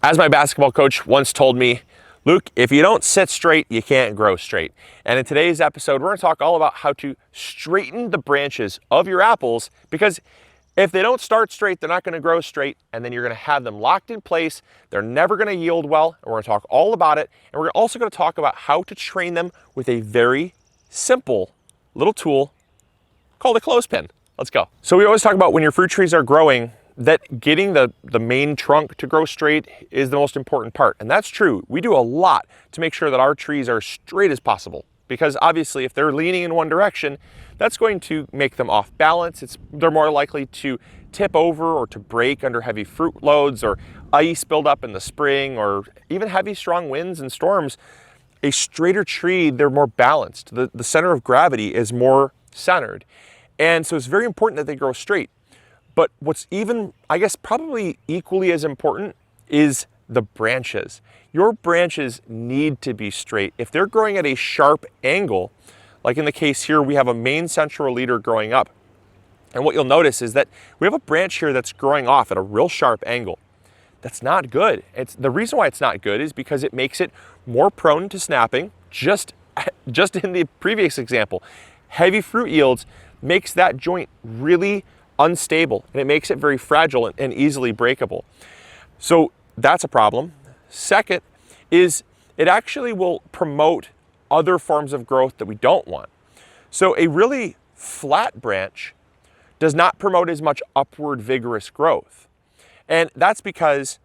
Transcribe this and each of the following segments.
As my basketball coach once told me, Luke, if you don't sit straight, you can't grow straight. And in today's episode, we're going to talk all about how to straighten the branches of your apples, because if they don't start straight, they're not going to grow straight, and then you're going to have them locked in place. They're never going to yield well, and we're going to talk all about it. And we're also going to talk about how to train them with a very simple little tool called a clothespin. Let's go. So we always talk about when your fruit trees are growing, that getting the main trunk to grow straight is the most important part. And that's true. We do a lot to make sure that our trees are straight as possible, because obviously if they're leaning in one direction, that's going to make them off balance. They're more likely to tip over or to break under heavy fruit loads or ice build up in the spring, or even heavy strong winds and storms. A straighter tree, they're more balanced. The center of gravity is more centered. And so it's very important that they grow straight. But what's even, I guess, probably equally as important is the branches. Your branches need to be straight. If they're growing at a sharp angle, like in the case here, we have a main central leader growing up. And what you'll notice is that we have a branch here that's growing off at a real sharp angle. That's not good. The reason why it's not good is because it makes it more prone to snapping. Just in the previous example, heavy fruit yields makes that joint really unstable, and it makes it very fragile and easily breakable. So that's a problem. Second is it actually will promote other forms of growth that we don't want. So a really flat branch does not promote as much upward vigorous growth. And that's because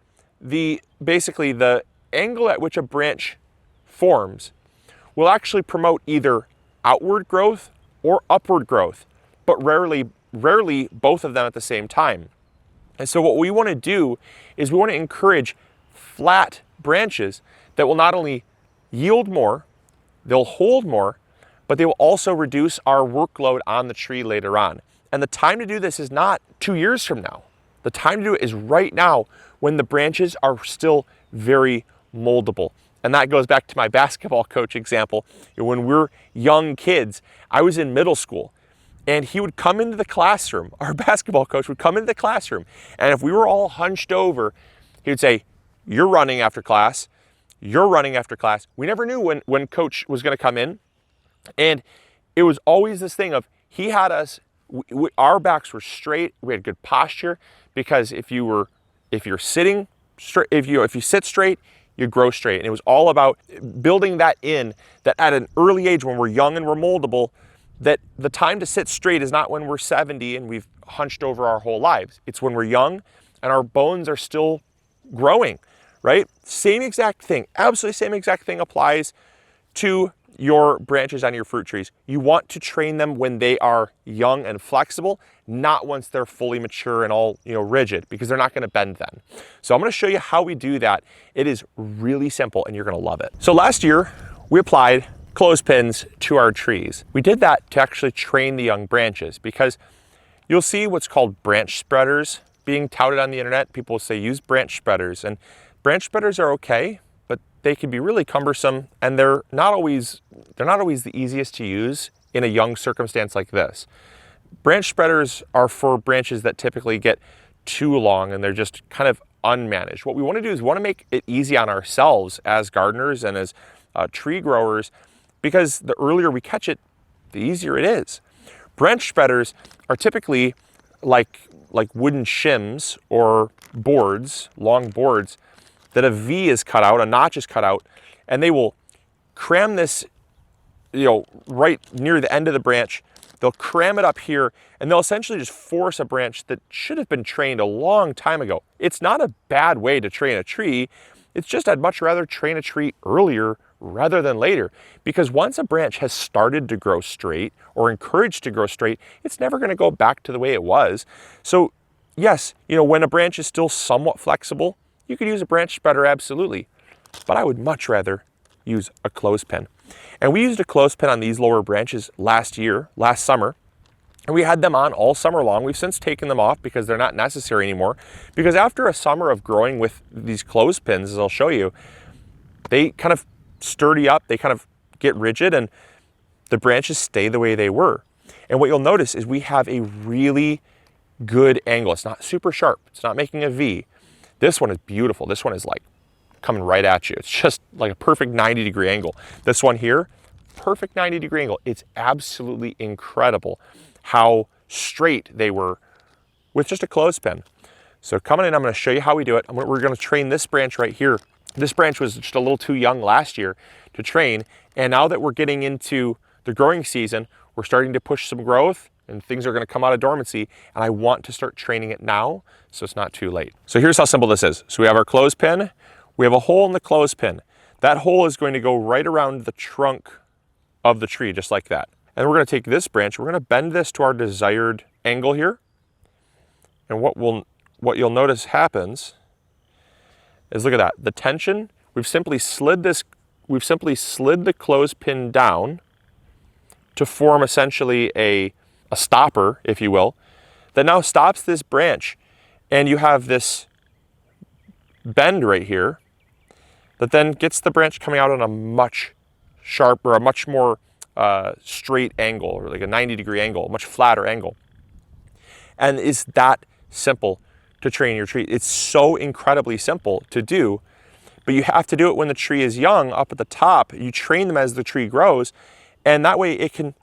basically the angle at which a branch forms will actually promote either outward growth or upward growth, but rarely both of them at the same time. And so what we want to do is we want to encourage flat branches that will not only yield more, they'll hold more, but they will also reduce our workload on the tree later on. And the time to do this is not 2 years from now. The time to do it is right now, when the branches are still very moldable. And that goes back to my basketball coach example. When we're young kids, I was in middle school, and he would come into the classroom, our basketball coach would come into the classroom, and if we were all hunched over, he would say, "You're running after class, you're running after class." We never knew when coach was gonna come in. And it was always this thing of, he had us, our backs were straight, we had good posture, because if you're sitting straight, if you sit straight, you grow straight. And it was all about building that at an early age, when we're young and we're moldable, that the time to sit straight is not when we're 70 and we've hunched over our whole lives. It's when we're young and our bones are still growing, right? Same exact thing, absolutely same exact thing applies to your branches on your fruit trees. You want to train them when they are young and flexible, not once they're fully mature and all, rigid, because they're not going to bend then. So I'm going to show you how we do that. It is really simple and you're going to love it. So last year we applied clothespins to our trees. We did that to actually train the young branches, because you'll see what's called branch spreaders being touted on the internet. People will say use branch spreaders, and branch spreaders are okay, but they can be really cumbersome, and they're not always the easiest to use in a young circumstance like this. Branch spreaders are for branches that typically get too long and they're just kind of unmanaged. What we want to do is we want to make it easy on ourselves as gardeners and as tree growers, because the earlier we catch it, the easier it is. Branch spreaders are typically like wooden shims or boards, long boards, that a V is cut out, a notch is cut out, and they will cram this, right near the end of the branch. They'll cram it up here, and they'll essentially just force a branch that should have been trained a long time ago. It's not a bad way to train a tree. It's just I'd much rather train a tree earlier rather than later, because once a branch has started to grow straight or encouraged to grow straight, it's never going to go back to the way it was. So yes, when a branch is still somewhat flexible, you could use a branch spreader, absolutely, but I would much rather use a clothespin. And we used a clothespin on these lower branches last summer, and we had them on all summer long. We've since taken them off because they're not necessary anymore, because after a summer of growing with these clothespins, as I'll show you, they kind of sturdy up, they kind of get rigid, and the branches stay the way they were. And what you'll notice is we have a really good angle. It's not super sharp, it's not making a V. This one is beautiful. This one is like coming right at you. It's just like a perfect 90-degree angle. This one here, perfect 90-degree angle. It's absolutely incredible how straight they were with just a clothespin. So coming in, I'm going to show you how we do it. We're going to train this branch right here. This branch was just a little too young last year to train. And now that we're getting into the growing season, we're starting to push some growth and things are going to come out of dormancy. And I want to start training it now so it's not too late. So here's how simple this is. So we have our clothespin. We have a hole in the clothespin. That hole is going to go right around the trunk of the tree, just like that. And we're going to take this branch, we're going to bend this to our desired angle here. And what you'll notice happens is, look at that, the tension, we've simply slid the clothespin down to form essentially a stopper, if you will, that now stops this branch. And you have this bend right here that then gets the branch coming out on a much sharper, a much more straight angle, or like a 90-degree angle, a much flatter angle. And it's that simple to train your tree. It's so incredibly simple to do, but you have to do it when the tree is young up at the top. You train them as the tree grows, and that way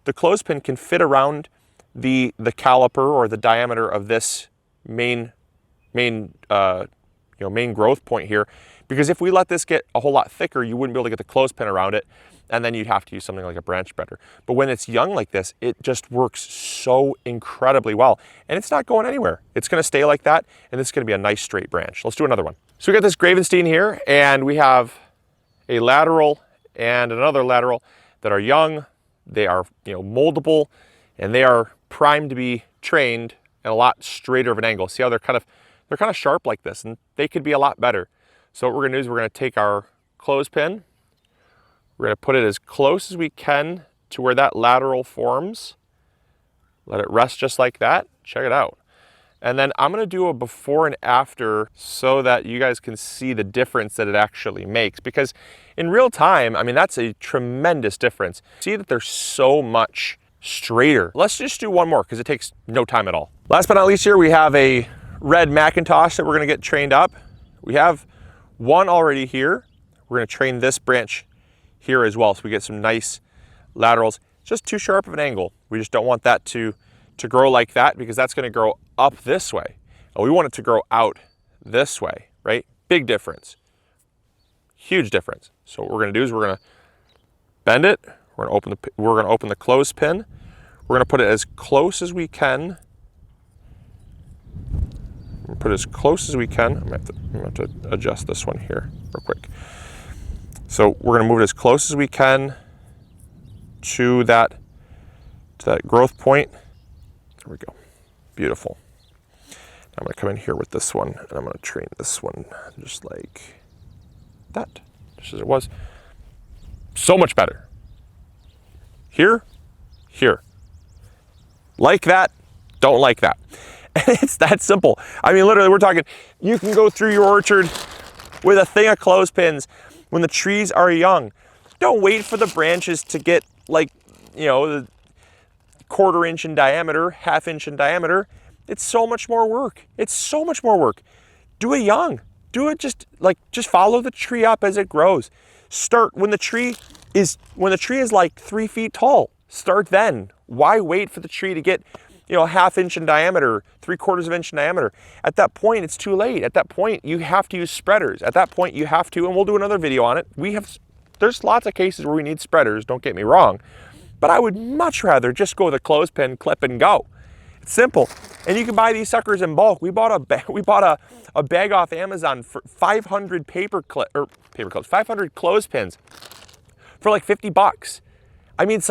the clothespin can fit around the caliper or the diameter of this main growth point here. Because if we let this get a whole lot thicker, you wouldn't be able to get the clothespin around it, and then you'd have to use something like a branch bender. But when it's young like this, it just works so incredibly well, and it's not going anywhere. It's going to stay like that, and this is going to be a nice straight branch. Let's do another one. So we got this Gravenstein here, and we have a lateral and another lateral that are young. They are moldable, and they are primed to be trained at a lot straighter of an angle. See how they're kind of sharp like this, and they could be a lot better. So what we're going to do is we're going to take our clothespin, we're going to put it as close as we can to where that lateral forms. Let it rest just like that. Check it out. And then I'm going to do a before and after so that you guys can see the difference that it actually makes. Because in real time, I mean, that's a tremendous difference. See that they're so much straighter. Let's just do one more because it takes no time at all. Last but not least here, we have a red Macintosh that we're going to get trained up. We have one already here. We're going to train this branch here as well, so we get some nice laterals. Just too sharp of an angle. We just don't want that to grow like that, because that's going to grow up this way. And we want it to grow out this way, right? Big difference. Huge difference. So what we're going to do is we're going to bend it. We're going to open the clothespin. We're going to put it as close as we can. Put it as close as we can. I'm going to have to adjust this one here real quick. So we're going to move it as close as we can to that growth point. There we go. Beautiful. I'm going to come in here with this one, and I'm going to train this one just like that, just as it was. So much better. Here, here. Like that, don't like that. And it's that simple. I mean, literally, we're talking, you can go through your orchard with a thing of clothespins when the trees are young. Don't wait for the branches to get like, the 1/4 inch in diameter, 1/2 inch in diameter. It's so much more work. It's so much more work. Do it young. Do it just follow the tree up as it grows. Start when the tree is like 3 feet tall. Start then. Why wait for the tree to get 1/2 inch in diameter, 3/4 inch in diameter? At that point, it's too late. At that point, you have to use spreaders. At that point, you have to, and we'll do another video on it. There's lots of cases where we need spreaders, don't get me wrong, but I would much rather just go with a clothespin, clip, and go. It's simple, and you can buy these suckers in bulk. We bought a bag off Amazon for 500 500 clothespins for like $50. I mean, it's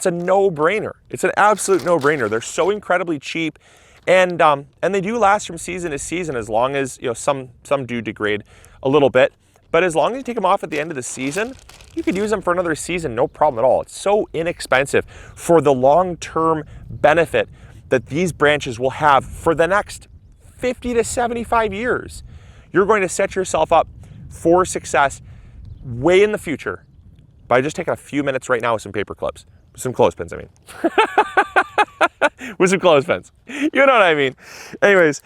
a no-brainer. It's an absolute no-brainer. They're so incredibly cheap, and they do last from season to season, as long as some do degrade a little bit. But as long as you take them off at the end of the season, you could use them for another season, no problem at all. It's so inexpensive for the long-term benefit that these branches will have for the next 50 to 75 years. You're going to set yourself up for success way in the future by just taking a few minutes right now with some paper clips, some clothespins, I mean. With some clothespins. You know what I mean? Anyways,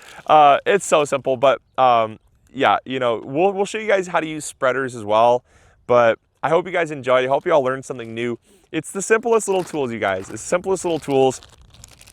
it's so simple, but yeah, you know, we'll show you guys how to use spreaders as well. But I hope you guys enjoyed. I hope you all learned something new. It's the simplest little tools, you guys. It's the simplest little tools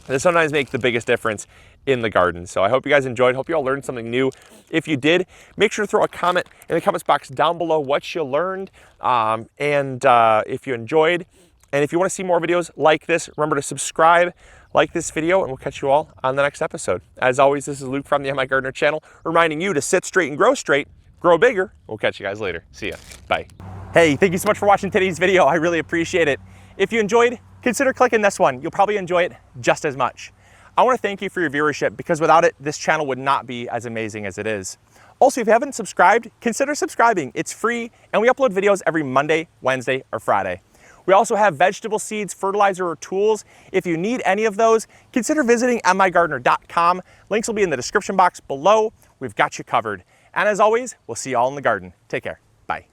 that sometimes make the biggest difference in the garden. So I hope you guys enjoyed. Hope you all learned something new. If you did, make sure to throw a comment in the comments box down below what you learned, and if you enjoyed. And if you want to see more videos like this, remember to subscribe, like this video, and we'll catch you all on the next episode. As always, this is Luke from the MIgardener channel, reminding you to sit straight and grow straight, grow bigger. We'll catch you guys later. See ya. Bye. Hey, thank you so much for watching today's video. I really appreciate it. If you enjoyed, consider clicking this one. You'll probably enjoy it just as much. I want to thank you for your viewership, because without it, this channel would not be as amazing as it is. Also, if you haven't subscribed, consider subscribing. It's free, and we upload videos every Monday, Wednesday, or Friday. We also have vegetable seeds, fertilizer, or tools. If you need any of those, consider visiting MIgardener.com. Links will be in the description box below. We've got you covered. And as always, we'll see you all in the garden. Take care. Bye.